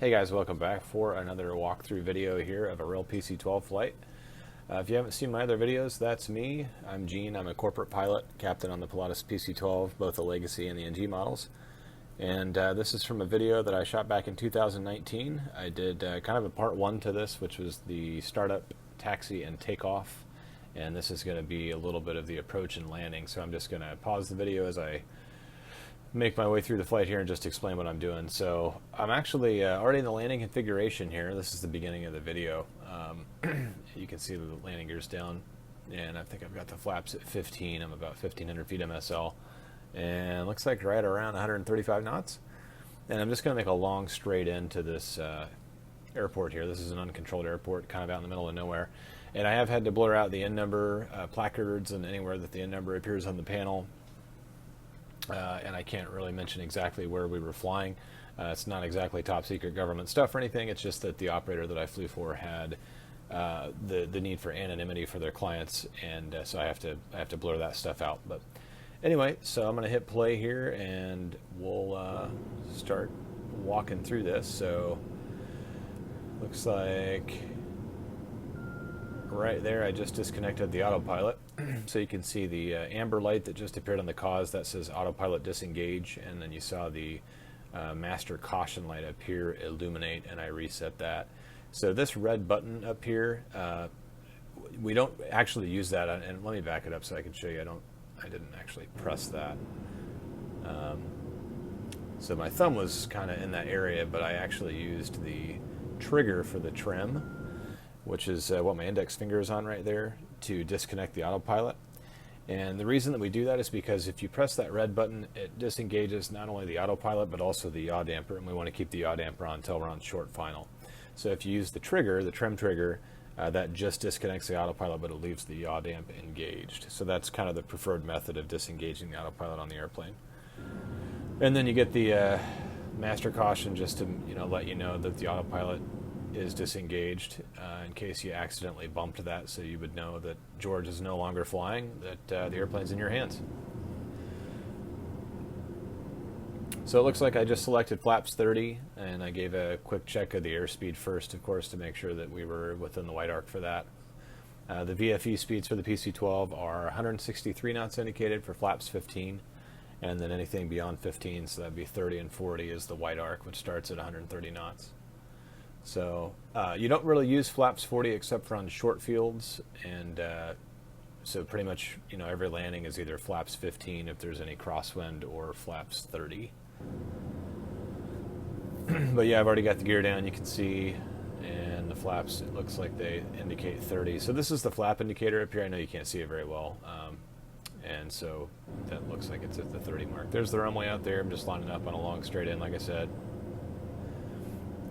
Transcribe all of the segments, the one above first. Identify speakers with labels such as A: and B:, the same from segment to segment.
A: Hey guys, welcome back for another walkthrough video here of a real PC-12 flight. If you haven't seen my other videos, that's me. I'm Gene. I'm a corporate pilot, captain on the Pilatus PC-12, both the Legacy and the NG models. And this is from a video that I shot back in 2019. I did kind of a part one to this, which was the startup, taxi, and takeoff. And this is going to be a little bit of the approach and landing. So I'm just going to pause the video as I make my way through the flight here and just explain what I'm doing. So I'm actually already in the landing configuration here. This is the beginning of the video. You can see the landing gears down, and I think I've got the flaps at 15. I'm about 1,500 feet MSL, and it looks like right around 135 knots. And I'm just going to make a long straight into this airport here. This is an uncontrolled airport, kind of out in the middle of nowhere. And I have had to blur out the end number placards and anywhere that the end number appears on the panel. And I can't really mention exactly where we were flying. It's not exactly top secret government stuff or anything. It's just that the operator that I flew for had the need for anonymity for their clients, and so I have to blur that stuff out. But anyway, so I'm going to hit play here, and we'll start walking through this. So looks like right there I just disconnected the autopilot. So you can see the amber light that just appeared on the cause that says autopilot disengage, and then you saw the master caution light up here illuminate, and I reset that. So this red button up here, we don't actually use that, and let me back it up so I can show you. I didn't actually press that. So my thumb was kind of in that area, but I actually used the trigger for the trim, which is what my index finger is on right there, to disconnect the autopilot. And the reason that we do that is because if you press that red button, it disengages not only the autopilot but also the yaw damper, and we want to keep the yaw damper on until we're on short final. So if you use the trigger, the trim trigger, that just disconnects the autopilot, but it leaves the yaw damp engaged. So that's kind of the preferred method of disengaging the autopilot on the airplane. And then you get the master caution just to let you know that the autopilot is disengaged in case you accidentally bumped that, so you would know that George is no longer flying, that the airplane's in your hands. So it looks like I just selected flaps 30, and I gave a quick check of the airspeed first, of course, to make sure that we were within the white arc for that. The VFE speeds for the PC-12 are 163 knots indicated for flaps 15, and then anything beyond 15, so that'd be 30 and 40, is the white arc, which starts at 130 knots. So you don't really use flaps 40 except for on short fields, and so pretty much every landing is either flaps 15 if there's any crosswind, or flaps 30. But yeah, I've already got the gear down, you can see, and the flaps, it looks like they indicate 30. So this is the flap indicator up here. I know you can't see it very well, and so that looks like it's at the 30 mark. There's the runway out there. I'm just lining up on a long straight in, like I said.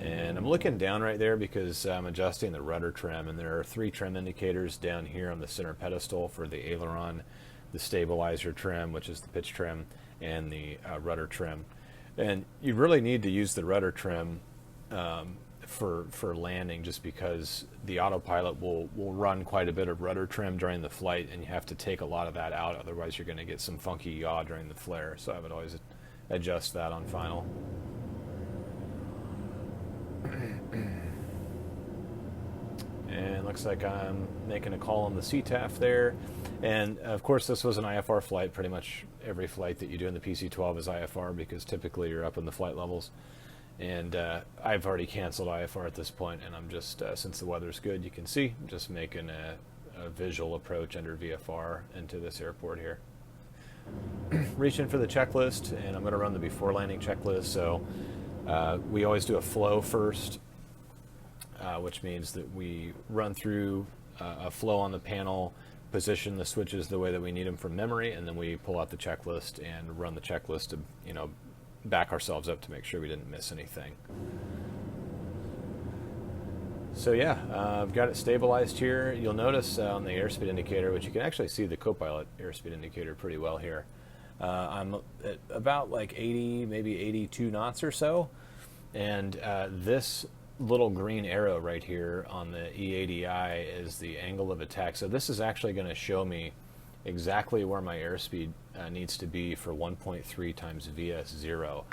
A: And I'm looking down right there because I'm adjusting the rudder trim, and there are 3 trim indicators down here on the center pedestal for the aileron, the stabilizer trim, which is the pitch trim, and the rudder trim. And you really need to use the rudder trim for landing, just because the autopilot will run quite a bit of rudder trim during the flight, and you have to take a lot of that out, otherwise you're going to get some funky yaw during the flare. So I would always adjust that on final. And looks like I'm making a call on the CTAF there. And of course this was an IFR flight. Pretty much every flight that you do in the PC-12 is IFR, because typically you're up in the flight levels. And I've already canceled IFR at this point, and I'm just, since the weather's good, you can see, I'm just making a visual approach under VFR into this airport here. Reaching for the checklist, and I'm going to run the before landing checklist. So we always do a flow first, which means that we run through a flow on the panel, position the switches the way that we need them from memory, and then we pull out the checklist and run the checklist to back ourselves up to make sure we didn't miss anything. So yeah, I've got it stabilized here. You'll notice on the airspeed indicator, which you can actually see the co-pilot airspeed indicator pretty well here, I'm at about like 80, maybe 82 knots or so, and this little green arrow right here on the E80I is the angle of attack. So this is actually going to show me exactly where my airspeed needs to be for 1.3 times VS0.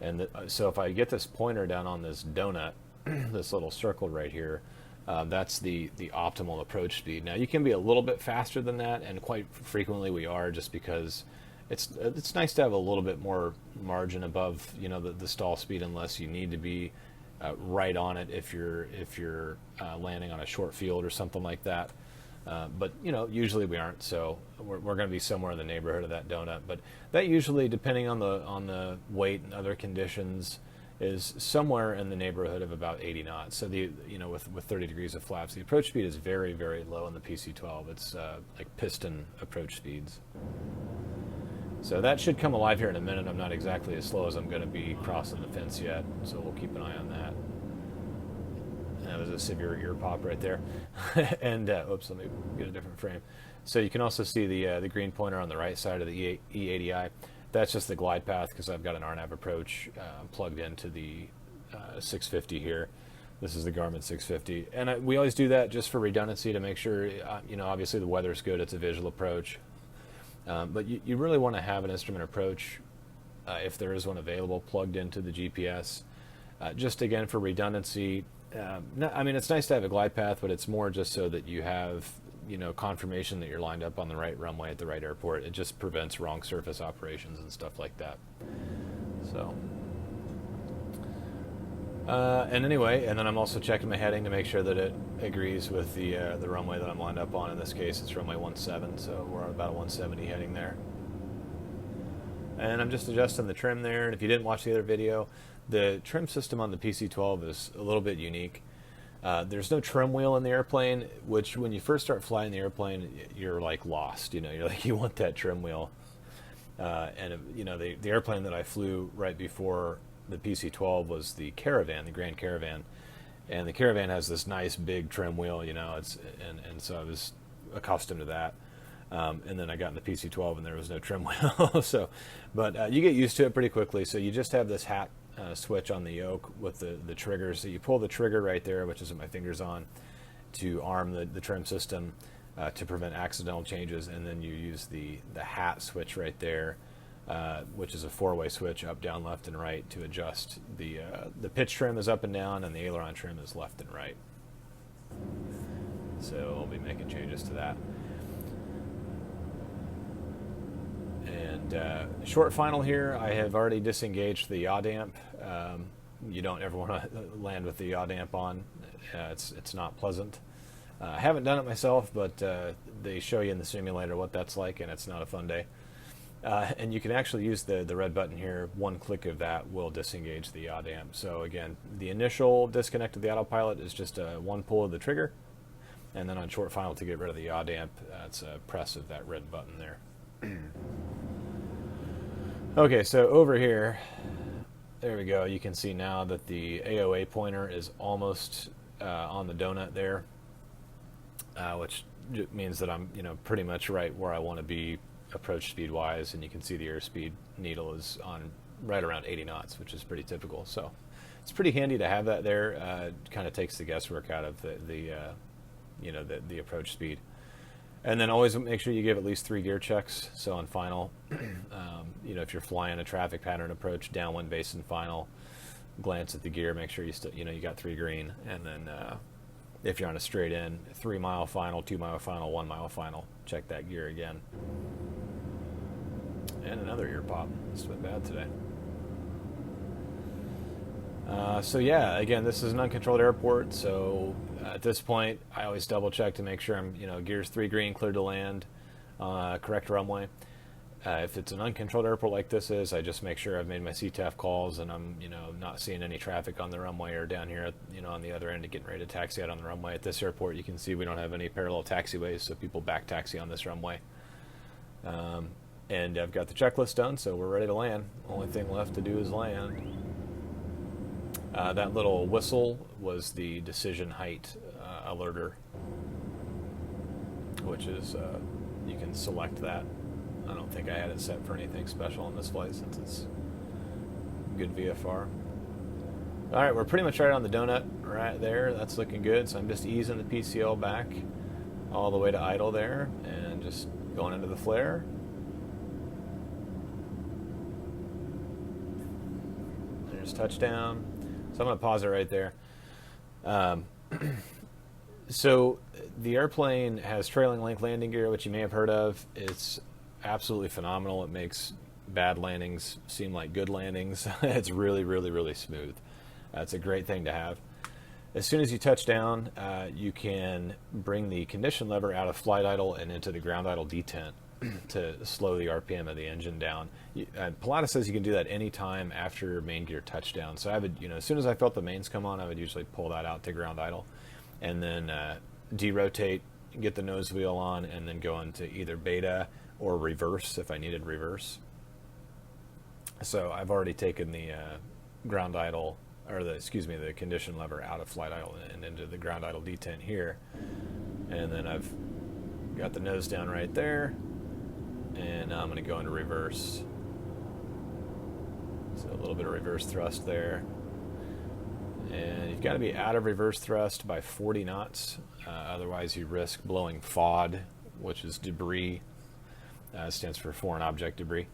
A: And so if I get this pointer down on this donut, this little circle right here, that's the optimal approach speed. Now you can be a little bit faster than that, and quite frequently we are, just because it's nice to have a little bit more margin above, you know, the stall speed, unless you need to be right on it if you're landing on a short field or something like that. But you know, usually we aren't, so we're going to be somewhere in the neighborhood of that donut. But that usually, depending on the weight and other conditions, is somewhere in the neighborhood of about 80 knots. So with 30 degrees of flaps, the approach speed is very, very low in the PC-12. It's like piston approach speeds. So that should come alive here in a minute. I'm not exactly as slow as I'm going to be crossing the fence yet, so we'll keep an eye on that. That was a severe ear pop right there. And oops, let me get a different frame. So you can also see the green pointer on the right side of the E80i. That's just the glide path, because I've got an RNAV approach plugged into the 650 here. This is the Garmin 650, and we always do that just for redundancy, to make sure, you know, obviously the weather's good, it's a visual approach, but you really want to have an instrument approach, if there is one available, plugged into the GPS, just again for redundancy. I mean, it's nice to have a glide path, but it's more just so that you have, you know, confirmation that you're lined up on the right runway at the right airport. It just prevents wrong surface operations and stuff like that. So, and anyway, and then I'm also checking my heading to make sure that it agrees with the runway that I'm lined up on. In this case, it's runway 17, so we're at about a 170 heading there. And I'm just adjusting the trim there. And if you didn't watch the other video, the trim system on the PC-12 is a little bit unique. There's no trim wheel in the airplane, which when you first start flying the airplane, you're like lost. You know, you're like, you want that trim wheel. And you know, the airplane that I flew right before the PC-12 was the Caravan, the Grand Caravan, and the Caravan has this nice big trim wheel. You know, and so I was accustomed to that. And then I got in the PC-12 and there was no trim wheel. So, but you get used to it pretty quickly. So you just have this hat switch on the yoke with the trigger. So you pull the trigger right there, which is what my finger's on, to arm the trim system to prevent accidental changes, and then you use the hat switch right there, which is a 4-way switch, up, down, left, and right, to adjust. The pitch trim is up and down, and the aileron trim is left and right. So I'll be making changes to that. And short final here, I have already disengaged the yaw damp. You don't ever want to land with the yaw damp on. It's not pleasant. I haven't done it myself, but they show you in the simulator what that's like, and it's not a fun day. And you can actually use the red button here. One click of that will disengage the yaw damp. So again, the initial disconnect of the autopilot is just one pull of the trigger, and then on short final, to get rid of the yaw damp, it's a press of that red button there. Okay, so over here, there we go. You can see now that the AOA pointer is almost on the donut there, which means that I'm, you know, pretty much right where I want to be approach speed wise, and you can see the airspeed needle is on right around 80 knots, which is pretty typical. So it's pretty handy to have that there. Kind of takes the guesswork out of the approach speed. And then always make sure you give at least 3 gear checks. So on final, you know, if you're flying a traffic pattern approach, downwind, base, and final, glance at the gear, make sure you still, you know, you got 3 green. And then if you're on a straight in, 3 mile final, 2 mile final, 1 mile final, check that gear again. And another ear pop. This went bad today. So yeah, again, this is an uncontrolled airport, so at this point, I always double check to make sure I'm, you know, gears 3 green, clear to land, correct runway. If it's an uncontrolled airport like this is, I just make sure I've made my CTAF calls and I'm, you know, not seeing any traffic on the runway or down here, you know, on the other end of getting ready to taxi out on the runway. At this airport, you can see we don't have any parallel taxiways, so people back taxi on this runway. And I've got the checklist done, so we're ready to land. Only thing left to do is land. That little whistle was the decision height alerter, which is, you can select that. I don't think I had it set for anything special on this flight since it's good VFR. All right, we're pretty much right on the donut right there. That's looking good. So I'm just easing the PCL back all the way to idle there and just going into the flare. reverse touchdown. So I'm going to pause it right there. So the airplane has trailing link landing gear, which you may have heard of. It's absolutely phenomenal. It makes bad landings seem like good landings. It's really, really, really smooth. It's a great thing to have. As soon as you touch down, you can bring the condition lever out of flight idle and into the ground idle detent to slow the RPM of the engine down. Pilatus says you can do that anytime after main gear touchdown. So I would, as soon as I felt the mains come on, I would usually pull that out to ground idle, and then derotate, get the nose wheel on, and then go into either beta or reverse if I needed reverse. So I've already taken the ground idle, or the condition lever out of flight idle and into the ground idle detent here. And then I've got the nose down right there, and now I'm going to go into reverse. So a little bit of reverse thrust there. And you've got to be out of reverse thrust by 40 knots. Otherwise you risk blowing FOD, which is debris, stands for foreign object debris,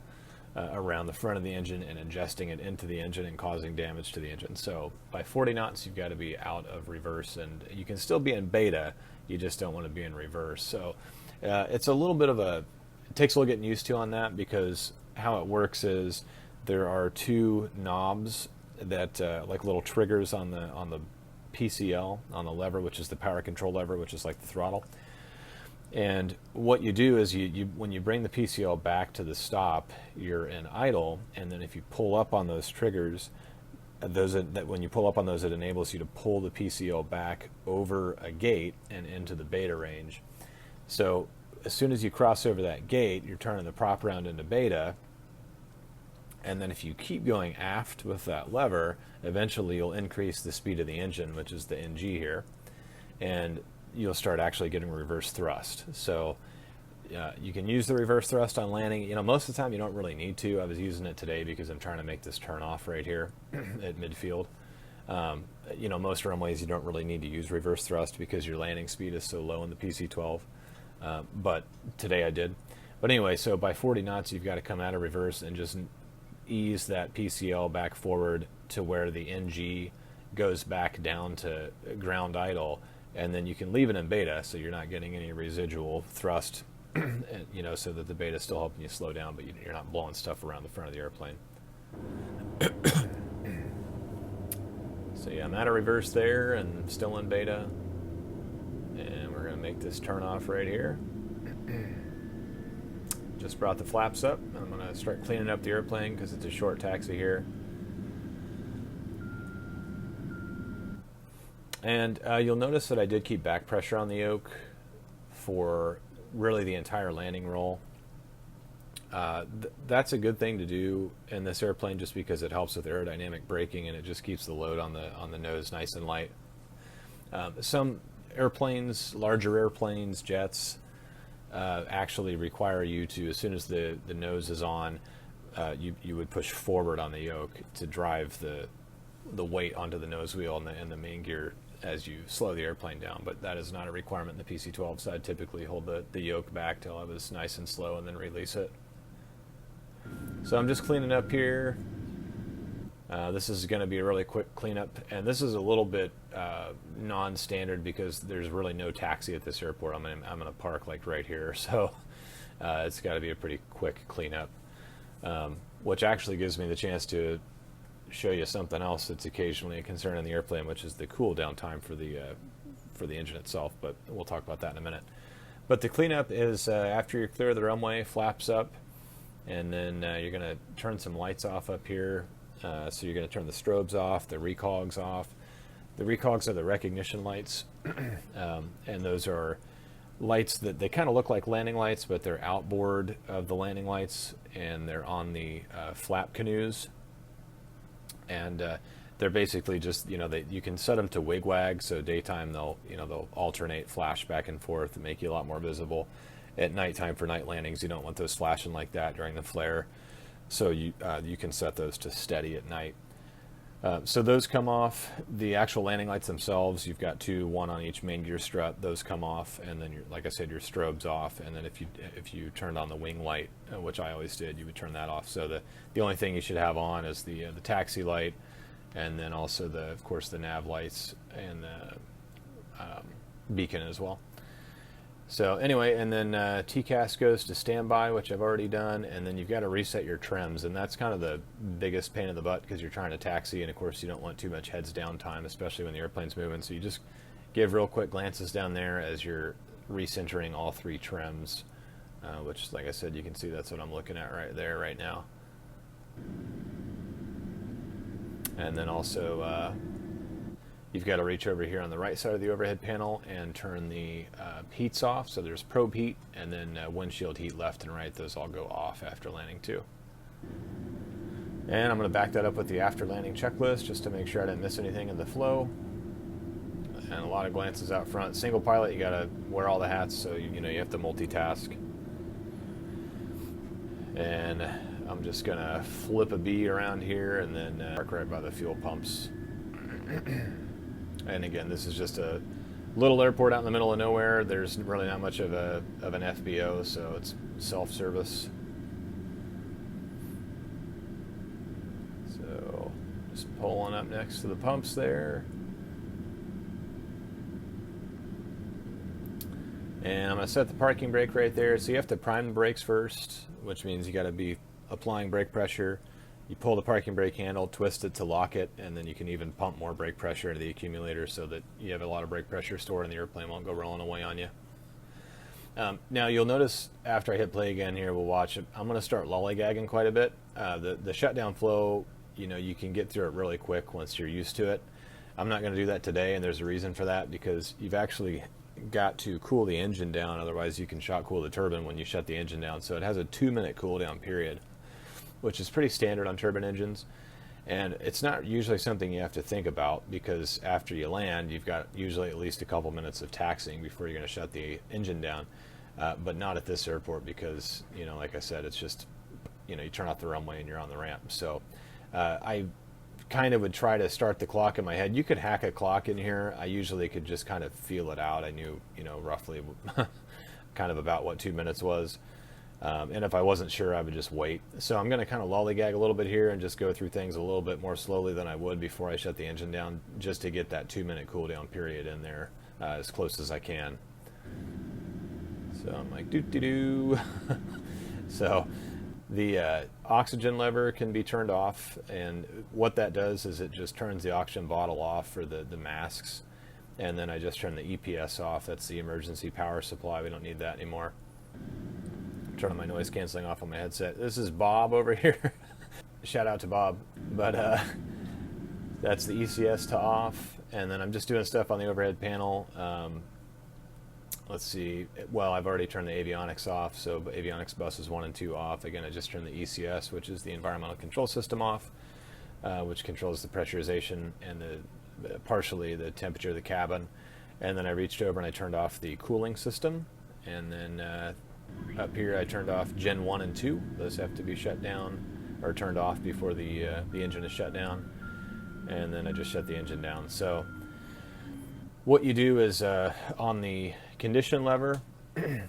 A: around the front of the engine and ingesting it into the engine and causing damage to the engine. So by 40 knots, you've got to be out of reverse, and you can still be in beta, you just don't want to be in reverse. So it's a little bit of it takes a little getting used to on that, because how it works is there are two knobs that like little triggers on the PCL, on the lever, which is the power control lever, which is like the throttle. And what you do is you when you bring the PCL back to the stop, you're in idle, and then if you pull up on those triggers, when you pull up on those, it enables you to pull the PCL back over a gate and into the beta range. So as soon as you cross over that gate, you're turning the prop round into beta, and then if you keep going aft with that lever, eventually you'll increase the speed of the engine, which is the NG here, and you'll start actually getting reverse thrust. So you can use the reverse thrust on landing. Most of the time you don't really need to. I was using it today because I'm trying to make this turn off right here at midfield. Most runways you don't really need to use reverse thrust because your landing speed is so low in the PC-12. But today I did. But anyway, so by 40 knots you've got to come out of reverse and just ease that PCL back forward to where the NG goes back down to ground idle. And then you can leave it in beta, so you're not getting any residual thrust, so that the beta is still helping you slow down, but you're not blowing stuff around the front of the airplane. So yeah, I'm out of reverse there and still in beta. And we're going to make this turn off right here. Just brought the flaps up. I'm going to start cleaning up the airplane because it's a short taxi here. And you'll notice that I did keep back pressure on the yoke for really the entire landing roll. That's a good thing to do in this airplane just because it helps with aerodynamic braking, and it just keeps the load on the nose nice and light. Some airplanes, larger airplanes, jets, actually require you to, as soon as the nose is on, you would push forward on the yoke to drive the weight onto the nose wheel and the main gear as you slow the airplane down, but that is not a requirement in the PC-12, so I'd typically hold the yoke back till I was nice and slow and then release it. So I'm just cleaning up here. This is going to be a really quick cleanup, and this is a little bit non-standard because there's really no taxi at this airport. I'm going to park like right here, so it's got to be a pretty quick cleanup, which actually gives me the chance to show you something else that's occasionally a concern in the airplane, which is the cool down time for the engine itself, but we'll talk about that in a minute. But the cleanup is after you clear the runway, flaps up, and then you're going to turn some lights off up here. So you're going to turn the strobes off, the recogs off. The recogs are the recognition lights, and those are lights that they kind of look like landing lights, but they're outboard of the landing lights, and they're on the flap canoes. And they're basically just, you can set them to wig-wag, so daytime they'll alternate flash back and forth and make you a lot more visible. At nighttime for night landings, you don't want those flashing like that during the flare, so you can set those to steady at night. So those come off. The actual landing lights themselves, you've got two, one on each main gear strut. Those come off, and then like I said, your strobes off. And then if you turned on the wing light, which I always did, you would turn that off. So the only thing you should have on is the taxi light, and then also of course the nav lights and the beacon as well. So anyway, and then TCAS goes to standby, which I've already done, and then you've got to reset your trims, and that's kind of the biggest pain in the butt because you're trying to taxi, and of course you don't want too much heads down time, especially when the airplane's moving. So you just give real quick glances down there as you're recentering all 3 trims, which, like I said, you can see that's what I'm looking at right there right now. And then also you've got to reach over here on the right side of the overhead panel and turn the heats off. So there's probe heat and then windshield heat left and right. Those all go off after landing too. And I'm going to back that up with the after landing checklist just to make sure I didn't miss anything in the flow. And a lot of glances out front. Single pilot, you got to wear all the hats, so you know you have to multitask. And I'm just going to flip a B around here and then park right by the fuel pumps. And again, this is just a little airport out in the middle of nowhere. There's really not much of an FBO, so it's self-service. So just pulling up next to the pumps there. And I'm going to set the parking brake right there. So you have to prime the brakes first, which means you got to be applying brake pressure. You pull the parking brake handle, twist it to lock it, and then you can even pump more brake pressure into the accumulator so that you have a lot of brake pressure stored and the airplane won't go rolling away on you. Now you'll notice after I hit play again here, we'll watch it. I'm going to start lollygagging quite a bit. The shutdown flow, you know, you can get through it really quick once you're used to it. I'm not going to do that today, and there's a reason for that, because you've actually got to cool the engine down. Otherwise you can shot cool the turbine when you shut the engine down. So it has a 2-minute cool down period, which is pretty standard on turbine engines, and it's not usually something you have to think about, because after you land you've got usually at least a couple minutes of taxiing before you're going to shut the engine down, but not at this airport, because, you know, like I said, it's just, you know, you turn off the runway and you're on the ramp. So I kind of would try to start the clock in my head. You could hack a clock in here. I usually could just kind of feel it out. I knew, you know, roughly kind of about what 2 minutes was. And if I wasn't sure, I would just wait. So I'm going to kind of lollygag a little bit here and just go through things a little bit more slowly than I would before I shut the engine down, just to get that 2-minute cool down period in there as close as I can. So I'm like, doo-doo-doo. So the oxygen lever can be turned off, and what that does is it just turns the oxygen bottle off for the masks, and then I just turn the EPS off. That's the emergency power supply. We don't need that anymore. Turning my noise canceling off on my headset. This is Bob over here. Shout out to Bob. But that's the ECS to off, and then I'm just doing stuff on the overhead panel. Let's see. Well, I've already turned the avionics off, so avionics buses 1 and 2 off. Again, I just turned the ECS, which is the environmental control system, off, which controls the pressurization and partially the temperature of the cabin. And then I reached over and I turned off the cooling system, and then up here I turned off Gen 1 and 2. Those have to be shut down or turned off before the engine is shut down. And then I just shut the engine down. So what you do is on the condition lever, you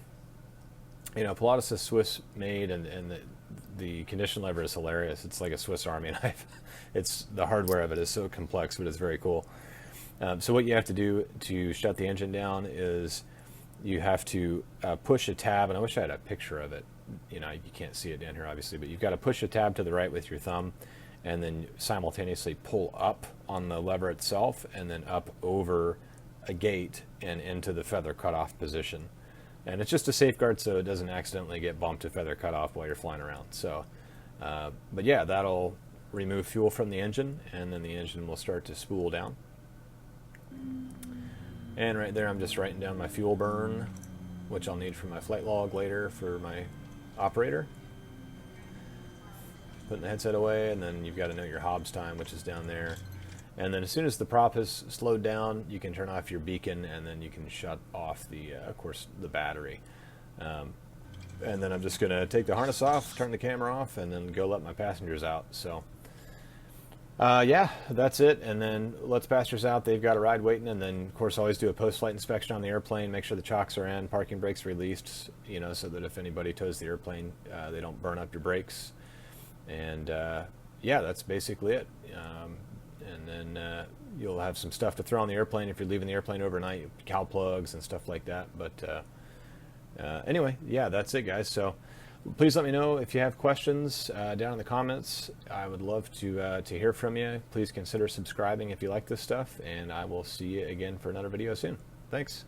A: know, Pilatus is Swiss made, and the condition lever is hilarious. It's like a Swiss Army knife. It's, the hardware of it is so complex, but it's very cool. So what you have to do to shut the engine down is you have to push a tab, and I wish I had a picture of it. You know, you can't see it down here obviously, but you've got to push a tab to the right with your thumb, and then simultaneously pull up on the lever itself, and then up over a gate and into the feather cutoff position. And it's just a safeguard so it doesn't accidentally get bumped to feather cutoff while you're flying around. So, but yeah, that'll remove fuel from the engine, and then the engine will start to spool down. And right there I'm just writing down my fuel burn, which I'll need for my flight log later for my operator. Putting the headset away, and then you've got to note your Hobbs time, which is down there. And then as soon as the prop is slowed down, you can turn off your beacon, and then you can shut off the, of course, the battery. And then I'm just going to take the harness off, turn the camera off, and then go let my passengers out. So, yeah, that's it. And then lets passengers out. They've got a ride waiting, and then, of course, always do a post-flight inspection on the airplane, make sure the chocks are in, parking brakes released, you know, so that if anybody tows the airplane, they don't burn up your brakes. And, yeah, that's basically it. and then you'll have some stuff to throw on the airplane if you're leaving the airplane overnight, cowl plugs and stuff like that. But anyway, yeah, that's it, guys. So please let me know if you have questions down in the comments. I would love to hear from you. Please consider subscribing if you like this stuff, and I will see you again for another video soon. Thanks.